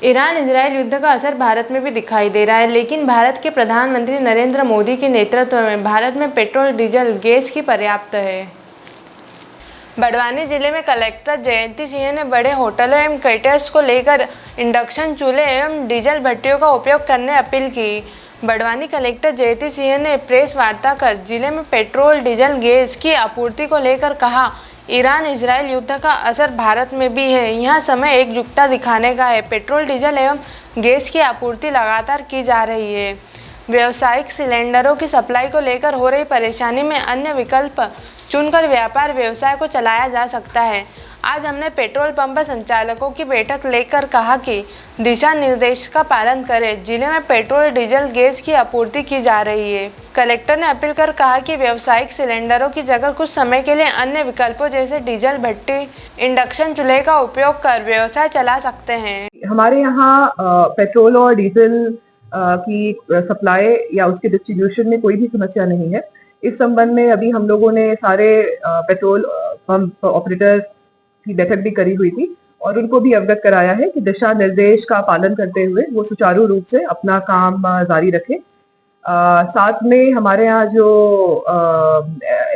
Iran Israel युद्ध का असर भारत में भी दिखाई दे रहा है, लेकिन भारत के प्रधानमंत्री नरेंद्र मोदी के नेतृत्व में भारत में पेट्रोल, डीजल, गैस की पर्याप्त है। बड़वानी जिले में कलेक्टर जयंती सिंह ने बड़े होटलों एवं कैटर्स को लेकर इंडक्शन चूल्हे एवं डीजल भट्टियों का उपयोग करने अपील की। बड़वानी कलेक्टर जयंती सिंह ने प्रेस वार्ता कर जिले में पेट्रोल, डीजल, गैस की आपूर्ति को लेकर कहा, ईरान इजरायल युद्ध का असर भारत में भी है। यहाँ समय एकजुटता दिखाने का है। पेट्रोल, डीजल एवं गैस की आपूर्ति लगातार की जा रही है। व्यावसायिक सिलेंडरों की सप्लाई को लेकर हो रही परेशानी में अन्य विकल्प चुनकर व्यापार व्यवसाय को चलाया जा सकता है। आज हमने पेट्रोल पंप संचालकों की बैठक लेकर कहा कि दिशा निर्देश का पालन करें। जिले में पेट्रोल, डीजल, गैस की आपूर्ति की जा रही है। कलेक्टर ने अपील कर कहा कि व्यावसायिक सिलेंडरों की जगह कुछ समय के लिए अन्य विकल्पों जैसे डीजल भट्टी, इंडक्शन चूल्हे का उपयोग कर व्यवसाय चला सकते हैं। हमारे यहाँ पेट्रोल और डीजल की सप्लाई या उसके डिस्ट्रीब्यूशन में कोई भी समस्या नहीं है। इस संबंध में अभी हम लोगों ने सारे पेट्रोल पंप ऑपरेटर्स की बैठक भी करी हुई थी और उनको भी अवगत कराया है कि दिशा निर्देश का पालन करते हुए वो सुचारू रूप से अपना काम जारी रखें। साथ में हमारे यहाँ जो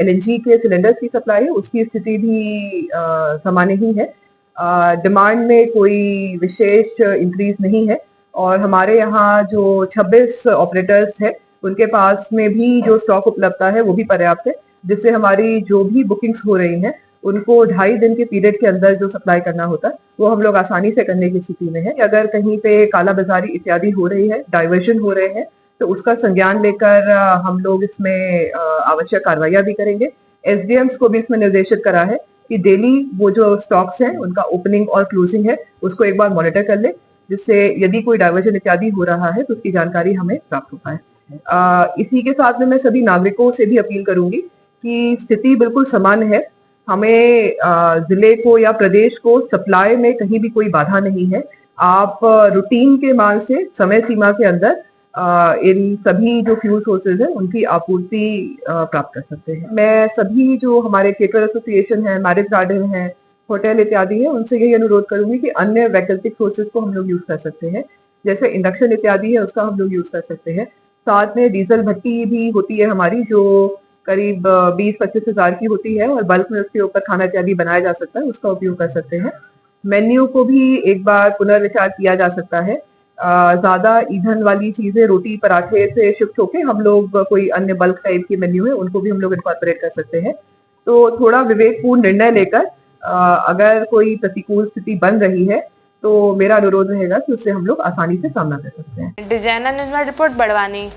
एलएनजी के सिलेंडर्स की सप्लाई है उसकी स्थिति भी सामान्य ही है। डिमांड में कोई विशेष इंक्रीज नहीं है और हमारे यहाँ जो 26 ऑपरेटर्स है उनके पास में भी जो स्टॉक उपलब्धता है वो भी पर्याप्त है, जिससे हमारी जो भी बुकिंग्स हो रही हैं उनको 2.5 दिन के पीरियड के अंदर जो सप्लाई करना होता है वो हम लोग आसानी से करने की स्थिति में है। अगर कहीं पे काला बाजारी इत्यादि हो रही है, डाइवर्जन हो रहे हैं, तो उसका संज्ञान लेकर हम लोग इसमें आवश्यक कार्रवाइयां भी करेंगे। एसडीएम्स को भी इसमें निर्देशित करा है कि डेली वो जो स्टॉक्स हैं उनका ओपनिंग और क्लोजिंग है उसको एक बार मॉनिटर कर ले, जिससे यदि कोई डाइवर्जन इत्यादि हो रहा है तो उसकी जानकारी हमें प्राप्त हो पाए। इसी के साथ में मैं सभी नागरिकों से भी अपील करूंगी कि स्थिति बिल्कुल सामान्य है। हमें जिले को या प्रदेश को सप्लाई में कहीं भी कोई बाधा नहीं है। आप रूटीन के मान से समय सीमा के अंदर इन सभी जो फ्यूल सोर्सेज हैं उनकी आपूर्ति प्राप्त कर सकते हैं। मैं सभी जो हमारे केटर एसोसिएशन है, मैरिज गार्डन है, होटल इत्यादि है, उनसे यही अनुरोध करूंगी कि अन्य वैकल्पिक सोर्सेज को हम लोग यूज कर सकते हैं, जैसे इंडक्शन इत्यादि है उसका हम लोग यूज कर सकते हैं। साथ में डीजल भट्टी भी होती है हमारी जो करीब 20-25 हजार की होती है और बल्क में उसके ऊपर खाना इत्यादि बनाया जा सकता है, उसका उपयोग कर सकते हैं। मेन्यू को भी एक बार पुनर्विचार किया जा सकता है। ज्यादा ईंधन वाली चीजें, रोटी पराठे से शिफ्ट होके हम लोग कोई अन्य बल्क टाइप की मेन्यू है उनको भी हम लोग इनकॉर्पोरेट कर सकते हैं। तो थोड़ा विवेकपूर्ण निर्णय लेकर अगर कोई प्रतिकूल स्थिति बन रही है तो मेरा अनुरोध रहेगा कि उससे हम लोग आसानी से सामना कर सकते हैं। डिजाइनर न्यूज़ में रिपोर्ट बड़वानी।